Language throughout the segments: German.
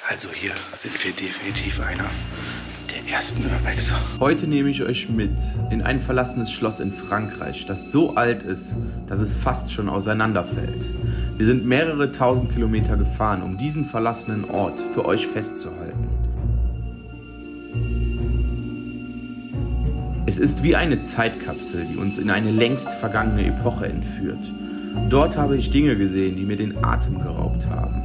Also hier sind wir definitiv einer der ersten Urbexer. Heute nehme ich euch mit in ein verlassenes Schloss in Frankreich, das so alt ist, dass es fast schon auseinanderfällt. Wir sind mehrere tausend Kilometer gefahren, um diesen verlassenen Ort für euch festzuhalten. Es ist wie eine Zeitkapsel, die uns in eine längst vergangene Epoche entführt. Dort habe ich Dinge gesehen, die mir den Atem geraubt haben.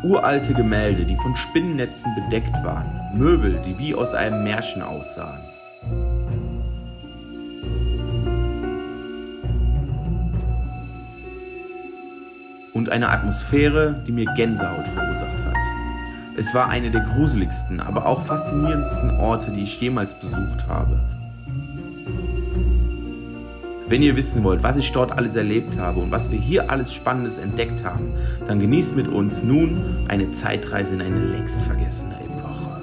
Uralte Gemälde, die von Spinnennetzen bedeckt waren, Möbel, die wie aus einem Märchen aussahen. Und eine Atmosphäre, die mir Gänsehaut verursacht hat. Es war eine der gruseligsten, aber auch faszinierendsten Orte, die ich jemals besucht habe. Wenn ihr wissen wollt, was ich dort alles erlebt habe und was wir hier alles Spannendes entdeckt haben, dann genießt mit uns nun eine Zeitreise in eine längst vergessene Epoche.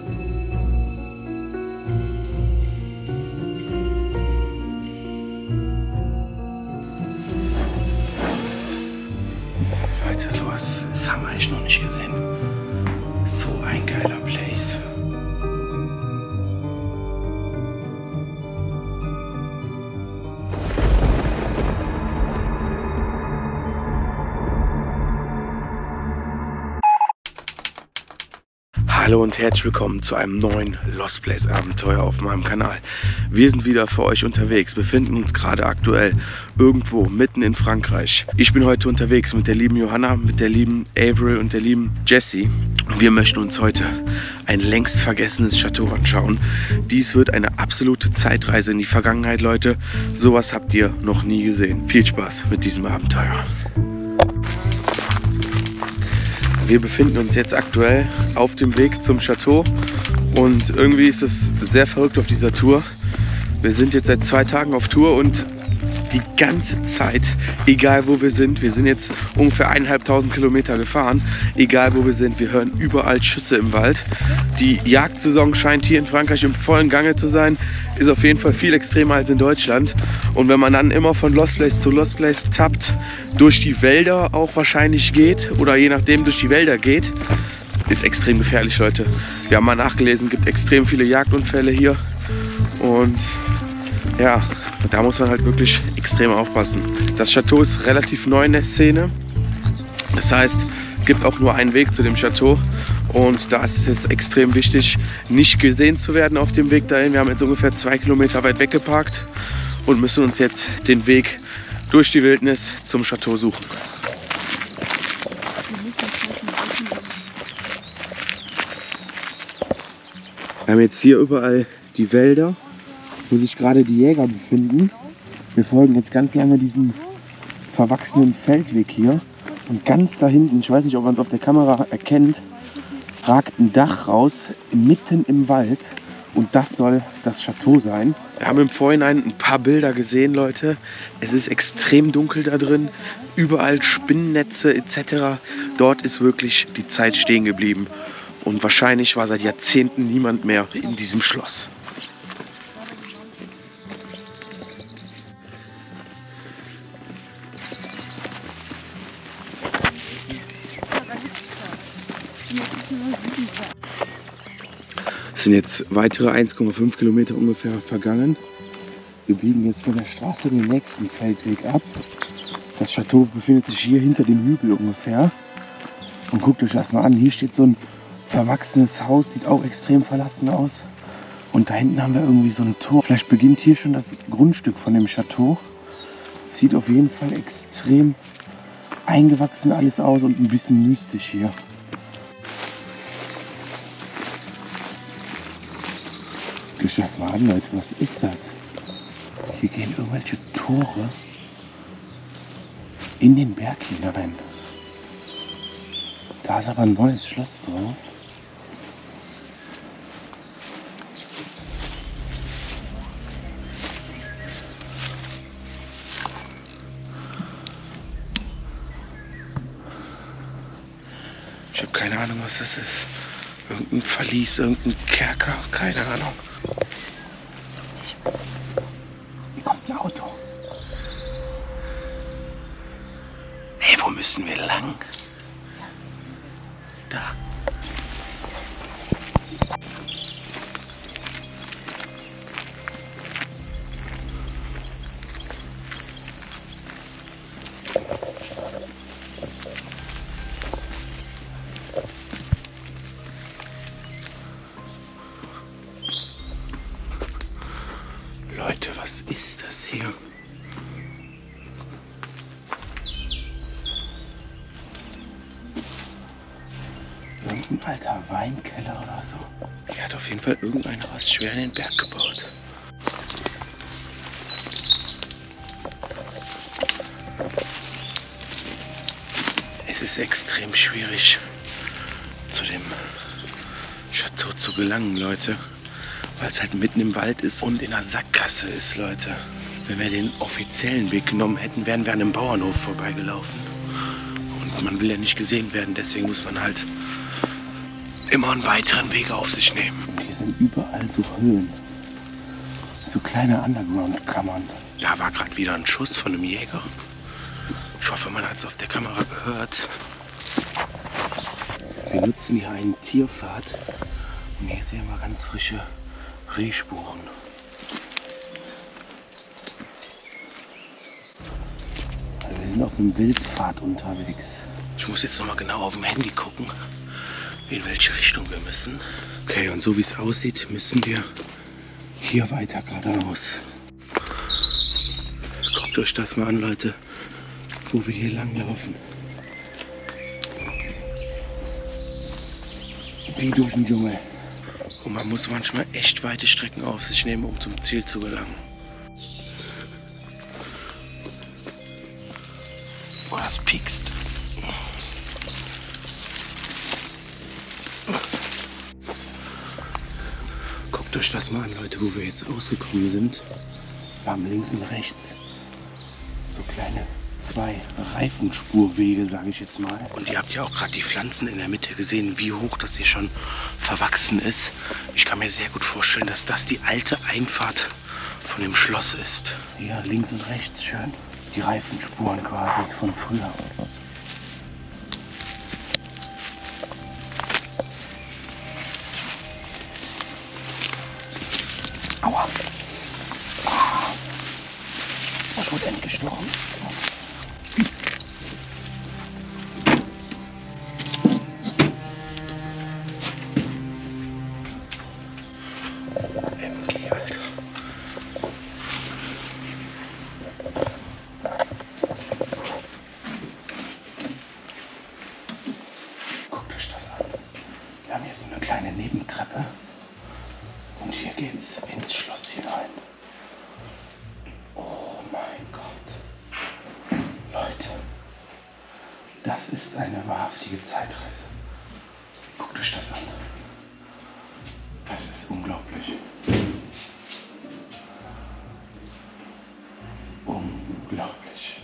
Leute, sowas haben wir eigentlich noch nicht gesehen. So ein geiler Place. Hallo und herzlich willkommen zu einem neuen Lost Place Abenteuer auf meinem Kanal. Wir sind wieder für euch unterwegs, befinden uns gerade aktuell irgendwo mitten in Frankreich. Ich bin heute unterwegs mit der lieben Johanna, mit der lieben Avril und der lieben Jessie. Und wir möchten uns heute ein längst vergessenes Chateau anschauen. Dies wird eine absolute Zeitreise in die Vergangenheit, Leute. Sowas habt ihr noch nie gesehen. Viel Spaß mit diesem Abenteuer. Wir befinden uns jetzt aktuell auf dem Weg zum Chateau und irgendwie ist es sehr verrückt auf dieser Tour. Wir sind jetzt seit 2 Tagen auf Tour und die ganze Zeit, egal wo wir sind jetzt ungefähr 1500 Kilometer gefahren, egal wo wir sind, wir hören überall Schüsse im Wald. Die Jagdsaison scheint hier in Frankreich im vollen Gange zu sein, ist auf jeden Fall viel extremer als in Deutschland. Und wenn man dann immer von Lost Place zu Lost Place tappt, durch die Wälder auch wahrscheinlich geht oder je nachdem durch die Wälder geht, ist extrem gefährlich, Leute. Wir haben mal nachgelesen, gibt extrem viele Jagdunfälle hier und ja, da muss man halt wirklich extrem aufpassen. Das Chateau ist relativ neu in der Szene. Das heißt, es gibt auch nur einen Weg zu dem Chateau. Und da ist es jetzt extrem wichtig, nicht gesehen zu werden auf dem Weg dahin. Wir haben jetzt ungefähr 2 Kilometer weit weg geparkt und müssen uns jetzt den Weg durch die Wildnis zum Chateau suchen. Wir haben jetzt hier überall die Wälder, wo sich gerade die Jäger befinden. Wir folgen jetzt ganz lange diesen verwachsenen Feldweg hier. Und ganz da hinten, ich weiß nicht, ob man es auf der Kamera erkennt, ragt ein Dach raus, mitten im Wald. Und das soll das Chateau sein. Wir haben im Vorhinein ein paar Bilder gesehen, Leute. Es ist extrem dunkel da drin. Überall Spinnennetze etc. Dort ist wirklich die Zeit stehen geblieben. Und wahrscheinlich war seit Jahrzehnten niemand mehr in diesem Schloss. Es sind jetzt weitere 1,5 Kilometer ungefähr vergangen. Wir biegen jetzt von der Straße den nächsten Feldweg ab. Das Chateau befindet sich hier hinter dem Hügel ungefähr. Und guckt euch das mal an. Hier steht so ein verwachsenes Haus, sieht auch extrem verlassen aus. Und da hinten haben wir irgendwie so ein Tor. Vielleicht beginnt hier schon das Grundstück von dem Chateau. Sieht auf jeden Fall extrem eingewachsen alles aus und ein bisschen mystisch hier. Guckt euch das mal an, Leute. Was ist das? Hier gehen irgendwelche Tore in den Berg hinein. Da ist aber ein neues Schloss drauf. Ich habe keine Ahnung, was das ist. Irgendein Verlies, irgendein Kerker, keine Ahnung. Hier kommt ein Auto. Hey, wo müssen wir lang? Da. Leute, was ist das hier? Irgendein alter Weinkeller oder so. Hier hat auf jeden Fall irgendeiner was schwer in den Berg gebaut. Es ist extrem schwierig, zu dem Chateau zu gelangen, Leute. Weil es halt mitten im Wald ist und in einer Sackgasse ist, Leute. Wenn wir den offiziellen Weg genommen hätten, wären wir an einem Bauernhof vorbeigelaufen. Und man will ja nicht gesehen werden, deswegen muss man halt immer einen weiteren Weg auf sich nehmen. Und hier sind überall so Höhlen. So kleine Underground-Kammern. Da war gerade wieder ein Schuss von einem Jäger. Ich hoffe, man hat es auf der Kamera gehört. Wir nutzen hier einen Tierpfad. Und hier sehen wir ganz frische Rehspuren. Also wir sind auf einem Wildpfad unterwegs. Ich muss jetzt noch mal genau auf dem Handy gucken, in welche Richtung wir müssen. Okay, und so wie es aussieht, müssen wir hier weiter geradeaus. Guckt euch das mal an, Leute, wo wir hier lang laufen. Wie durch den Dschungel. Und man muss manchmal echt weite Strecken auf sich nehmen, um zum Ziel zu gelangen. Boah, das piekst. Guckt euch das mal an, Leute, wo wir jetzt ausgekommen sind. Wir haben links und rechts so kleine 2 Reifenspurwege, sage ich jetzt mal. Und ihr habt ja auch gerade die Pflanzen in der Mitte gesehen, wie hoch das hier schon verwachsen ist. Ich kann mir sehr gut vorstellen, dass das die alte Einfahrt von dem Schloss ist. Hier links und rechts schön die Reifenspuren quasi von früher. Aua! Ah. Ich wurde entgestochen. MG, Alter. Guckt euch das an. Wir haben hier so eine kleine Nebentreppe. Und hier geht's ins Schloss hinein. Oh mein Gott. Leute, das ist eine wahrhaftige Zeitreise. Guckt euch das an. Das ist unglaublich. Unglaublich.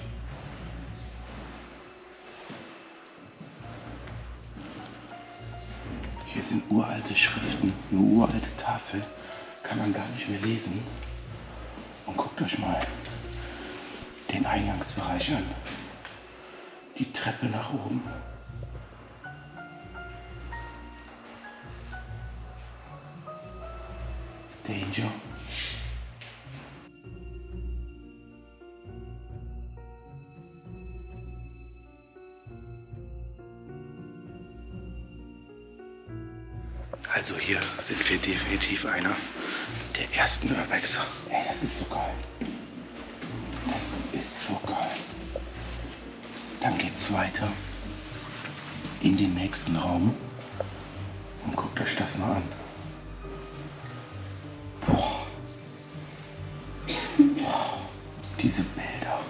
Hier sind uralte Schriften, eine uralte Tafel. Kann man gar nicht mehr lesen. Und guckt euch mal den Eingangsbereich an. Die Treppe nach oben. Danger. Also hier sind wir definitiv einer der ersten Urbexer. Ey, das ist so geil. Das ist so geil. Dann geht's weiter in den nächsten Raum. Und guckt euch das mal an. Boah. Boah. Diese Bilder.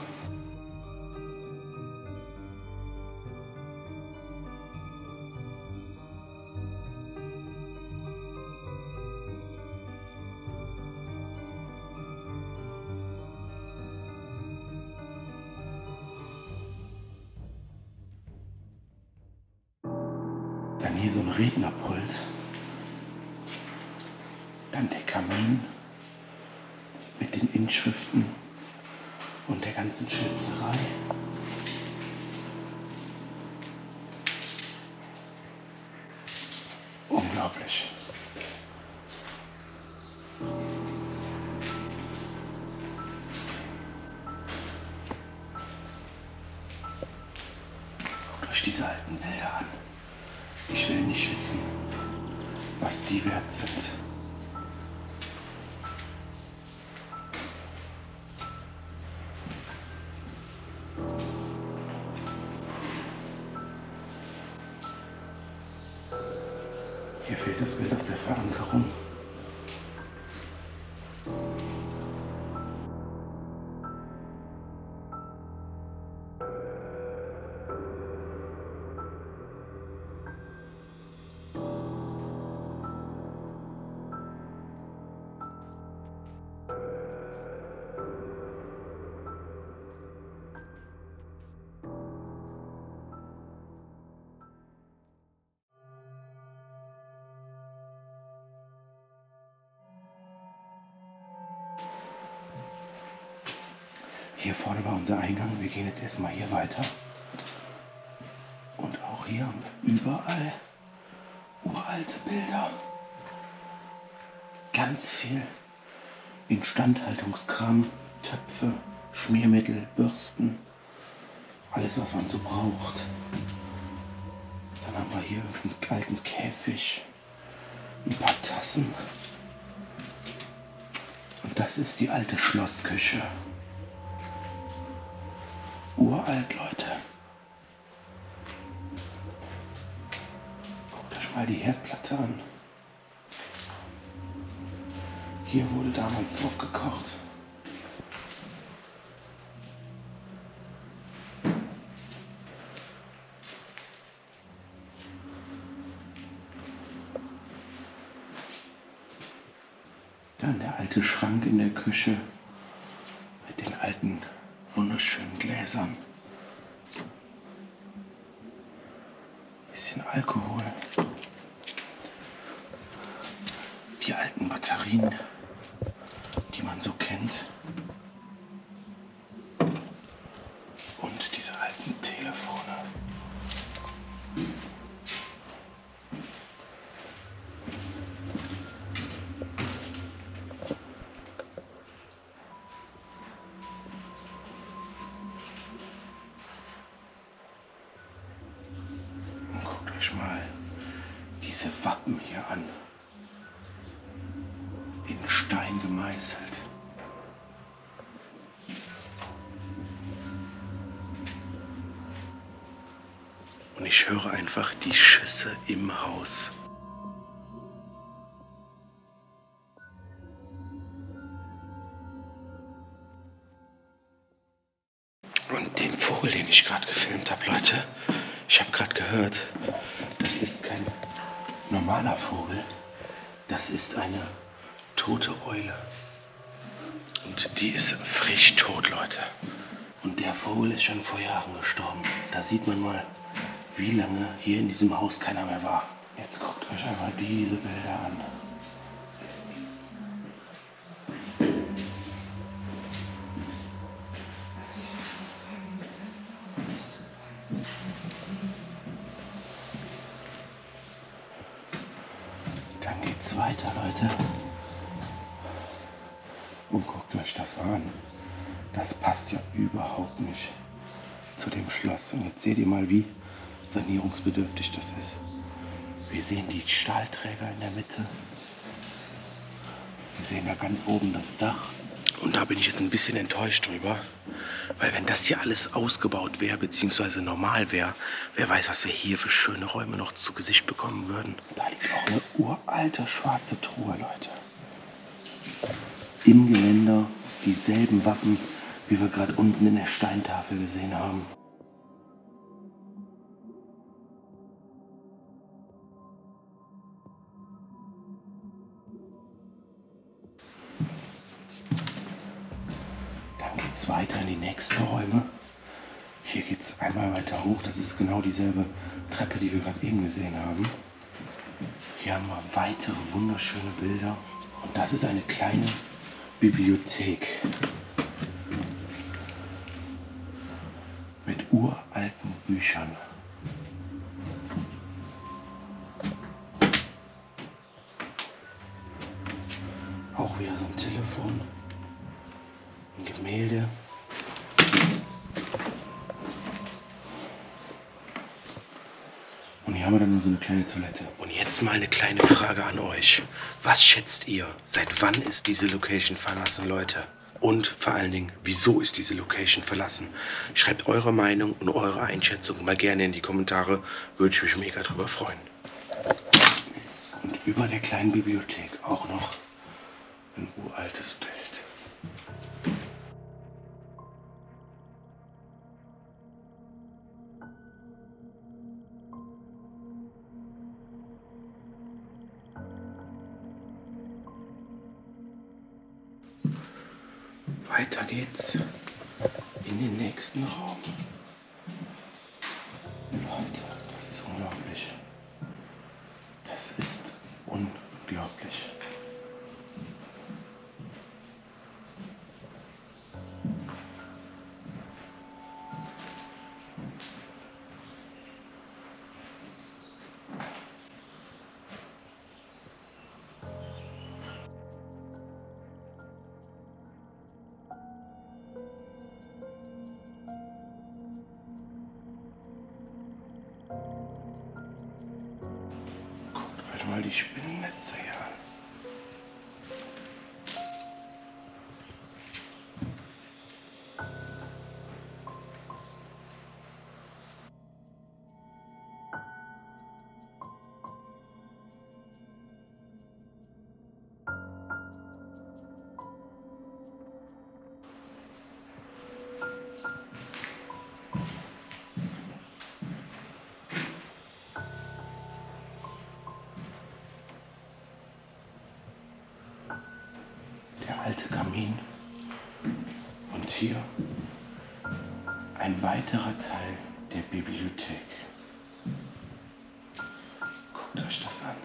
Dann hier so ein Rednerpult. Dann der Kamin mit den Inschriften und der ganzen Schnitzerei. Unglaublich. Guckt euch diese alten Bilder an. Ich will nicht wissen, was die wert sind. Hier fehlt das Bild aus der Verankerung. Hier vorne war unser Eingang. Wir gehen jetzt erstmal hier weiter. Und auch hier haben wir überall uralte Bilder. Ganz viel Instandhaltungskram, Töpfe, Schmiermittel, Bürsten. Alles, was man so braucht. Dann haben wir hier einen alten Käfig, ein paar Tassen. Und das ist die alte Schlossküche. Uralt, Leute. Guckt euch mal die Herdplatte an. Hier wurde damals drauf gekocht. Dann der alte Schrank in der Küche mit den alten wunderschönen Gläsern. Bisschen Alkohol. Die alten Batterien, die man so kennt. Und diese alten Telefone. Mal diese Wappen hier an. In Stein gemeißelt. Und ich höre einfach die Schüsse im Haus. Und den Vogel, den ich gerade gefilmt habe, Leute, ich habe gerade gehört, das ist kein normaler Vogel, das ist eine tote Eule. Und die ist frisch tot, Leute. Und der Vogel ist schon vor Jahren gestorben. Da sieht man mal, wie lange hier in diesem Haus keiner mehr war. Jetzt guckt euch einfach diese Bilder an. Dann geht's weiter, Leute. Und guckt euch das mal an. Das passt ja überhaupt nicht zu dem Schloss. Und jetzt seht ihr mal, wie sanierungsbedürftig das ist. Wir sehen die Stahlträger in der Mitte. Wir sehen da ganz oben das Dach. Und da bin ich jetzt ein bisschen enttäuscht drüber. Weil wenn das hier alles ausgebaut wäre, beziehungsweise normal wäre, wer weiß, was wir hier für schöne Räume noch zu Gesicht bekommen würden. Da liegt auch eine uralte schwarze Truhe, Leute. Im Geländer dieselben Wappen, wie wir gerade unten in der Steintafel gesehen haben. Dann geht es weiter in die nächsten Räume. Hier geht es einmal weiter hoch. Das ist genau dieselbe Treppe, die wir gerade eben gesehen haben. Hier haben wir weitere wunderschöne Bilder. Und das ist eine kleine Bibliothek mit uralten Büchern. wieder so ein Telefon. Ein Gemälde. Und hier haben wir dann nur so eine kleine Toilette. Und jetzt mal eine kleine Frage an euch. Was schätzt ihr? Seit wann ist diese Location verlassen, Leute? Und vor allen Dingen, wieso ist diese Location verlassen? Schreibt eure Meinung und eure Einschätzung mal gerne in die Kommentare. Würde ich mich mega drüber freuen. Und über der kleinen Bibliothek auch noch ein uraltes Bild. Weiter geht's in den nächsten Raum. Leute, das ist unglaublich. Das ist unglaublich. Guckt euch mal die Spinnennetze hier an. Der alte Kamin und hier ein weiterer Teil der Bibliothek. Guckt euch das an.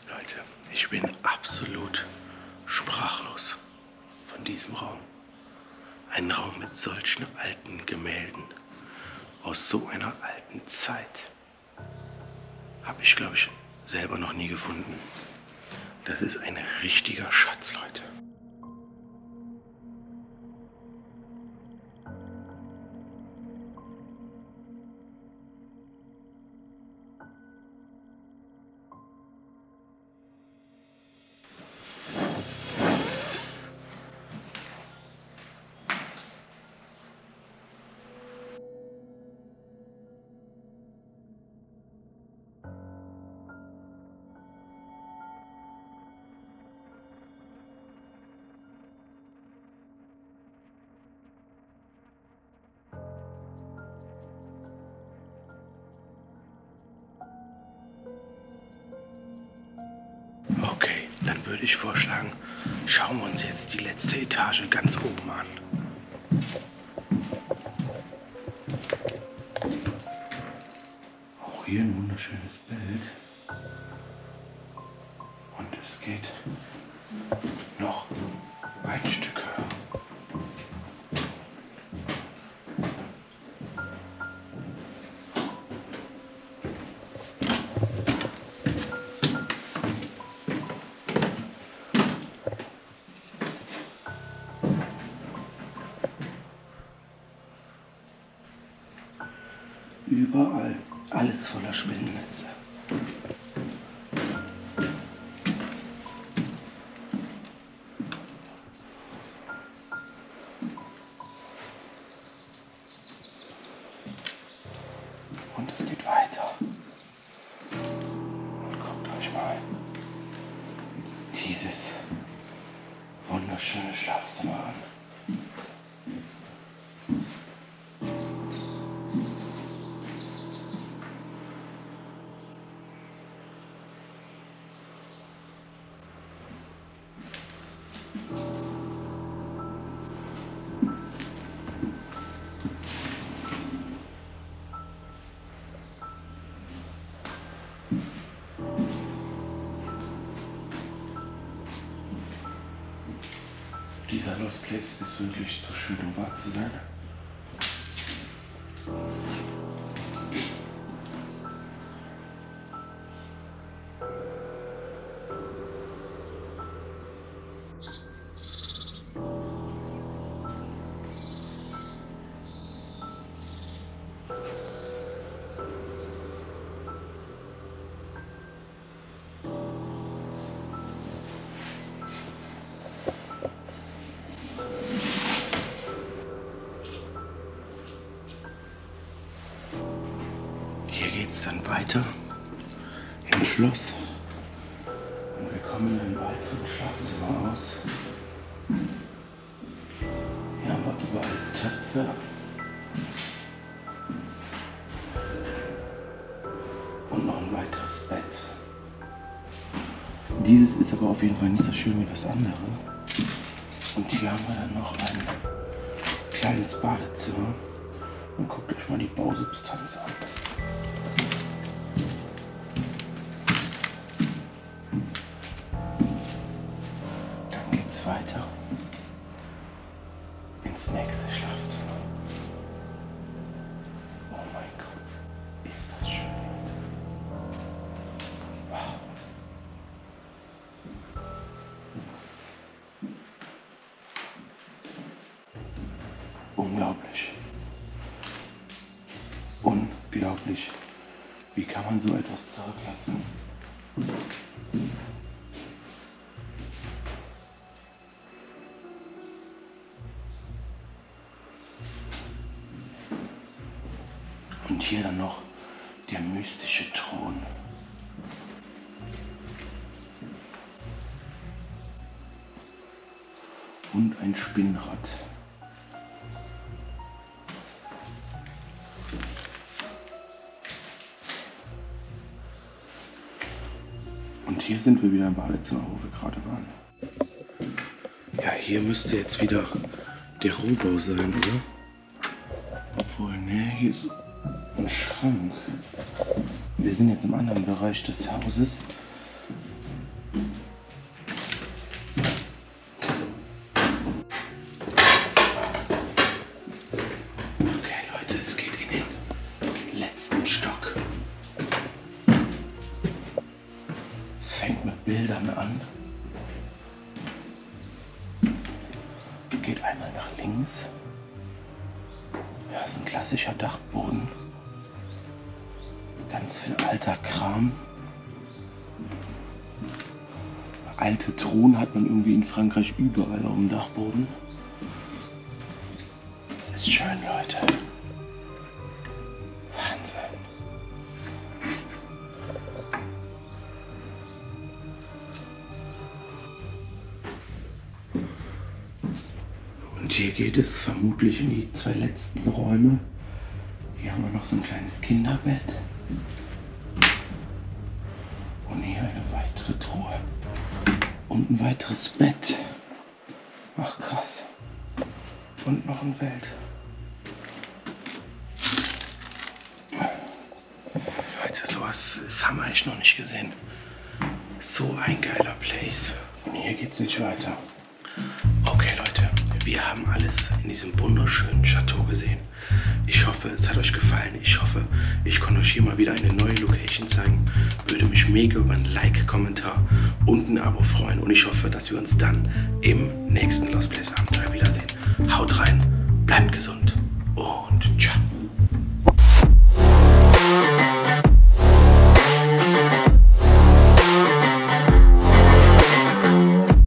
Leute, ich bin absolut sprachlos von diesem Raum. Ein Raum mit solchen alten Gemälden aus so einer alten Zeit habe ich, glaube ich, selber noch nie gefunden. Das ist ein richtiger Schatz, Leute. Okay, dann würde ich vorschlagen, schauen wir uns jetzt die letzte Etage ganz oben an. Auch hier ein wunderschönes Bild. Und es geht noch ein Stück höher. Überall alles voller Spinnennetze. Und es geht weiter. Und guckt euch mal dieses wunderschöne Schlafzimmer an. Lost Place ist wirklich zu schön, um wahr zu sein. Hier geht es dann weiter im Schloss und wir kommen in einem weiteren Schlafzimmer aus. Hier haben wir überall Töpfe und noch ein weiteres Bett. Dieses ist aber auf jeden Fall nicht so schön wie das andere. Und hier haben wir dann noch ein kleines Badezimmer. Und guckt euch mal die Bausubstanz an. Dann geht's weiter ins nächste Schlafzimmer. Oh mein Gott, ist das schön. Wow. Unglaublich. Unglaublich. Wie kann man so etwas zurücklassen? Und hier dann noch der mystische Thron. Und ein Spinnrad. Und hier sind wir wieder im Badezimmer, wo wir gerade waren. Ja, hier müsste jetzt wieder der Rohbau sein, oder? Obwohl, ne, hier ist ein Schrank. Wir sind jetzt im anderen Bereich des Hauses. Okay, Leute, es geht in den letzten Stock. Es fängt mit Bildern an. Geht einmal nach links. Ja, ist ein klassischer Dachboden. Ganz viel alter Kram. Alte Truhen hat man irgendwie in Frankreich überall auf dem Dachboden. Es ist schön, Leute. Wahnsinn. Und hier geht es vermutlich in die zwei letzten Räume. Hier haben wir noch so ein kleines Kinderbett. Und hier eine weitere Truhe. Und ein weiteres Bett. Ach krass. Und noch ein Welt. Leute, sowas haben wir echt noch nicht gesehen. So ein geiler Place. Und hier geht's nicht weiter. Okay, Leute. Wir haben alles in diesem wunderschönen Chateau gesehen. Ich hoffe, es hat euch gefallen. Ich hoffe, ich konnte euch hier mal wieder eine neue Location zeigen. Würde mich mega über ein Like, Kommentar und ein Abo freuen. Und ich hoffe, dass wir uns dann im nächsten Lost Place Abenteuer wiedersehen. Haut rein, bleibt gesund und ciao.